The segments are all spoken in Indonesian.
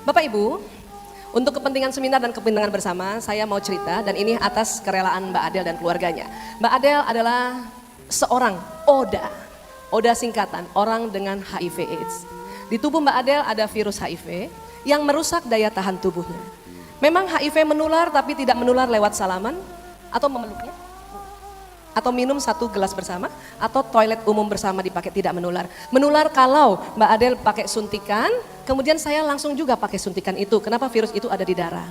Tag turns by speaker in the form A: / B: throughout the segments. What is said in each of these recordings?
A: Bapak Ibu, untuk kepentingan seminar dan kepentingan bersama, saya mau cerita dan ini atas kerelaan Mbak Adel dan keluarganya. Mbak Adel adalah seorang ODA, ODA singkatan, orang dengan HIV AIDS. Di tubuh Mbak Adel ada virus HIV yang merusak daya tahan tubuhnya. Memang HIV menular tapi tidak menular lewat salaman atau memeluknya, atau minum satu gelas bersama, atau toilet umum bersama dipakai, tidak menular. Menular kalau Mbak Adel pakai suntikan, kemudian saya langsung juga pakai suntikan itu. Kenapa? Virus itu ada di darah.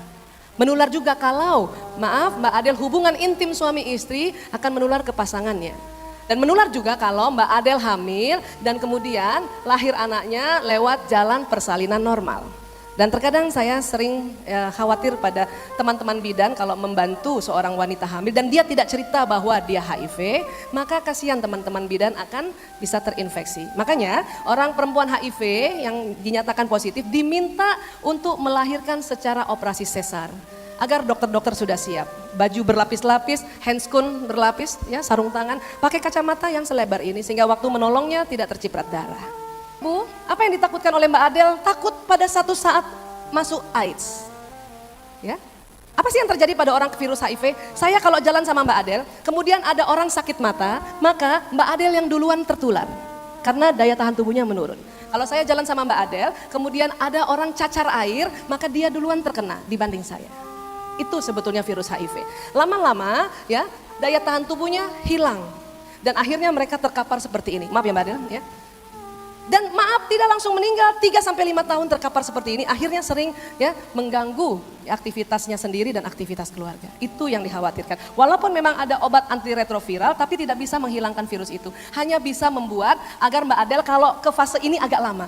A: Menular juga kalau, Mbak Adel hubungan intim suami istri akan menular ke pasangannya. Dan menular juga kalau Mbak Adel hamil dan kemudian lahir anaknya lewat jalan persalinan normal. Dan terkadang saya sering khawatir pada teman-teman bidan kalau membantu seorang wanita hamil dan dia tidak cerita bahwa dia HIV, maka kasihan teman-teman bidan akan bisa terinfeksi. Makanya orang perempuan HIV yang dinyatakan positif diminta untuk melahirkan secara operasi sesar. Agar dokter-dokter sudah siap, baju berlapis-lapis, handscoon berlapis, ya, sarung tangan, pakai kacamata yang selebar ini sehingga waktu menolongnya tidak terciprat darah. Bu, apa yang ditakutkan oleh Mbak Adel? Takut pada satu saat masuk AIDS. Ya, apa sih yang terjadi pada orang virus HIV? Saya kalau jalan sama Mbak Adel, kemudian ada orang sakit mata, maka Mbak Adel yang duluan tertular. Karena daya tahan tubuhnya menurun. Kalau saya jalan sama Mbak Adel, kemudian ada orang cacar air, maka dia duluan terkena dibanding saya. Itu sebetulnya virus HIV. Lama-lama ya daya tahan tubuhnya hilang. Dan akhirnya mereka terkapar seperti ini. Maaf ya Mbak Adel ya. Dan maaf tidak langsung meninggal, 3-5 tahun terkapar seperti ini, akhirnya sering ya mengganggu aktivitasnya sendiri dan aktivitas keluarga. Itu yang dikhawatirkan. Walaupun memang ada obat antiretroviral, tapi tidak bisa menghilangkan virus itu. Hanya bisa membuat agar Mbak Adel kalau ke fase ini agak lama.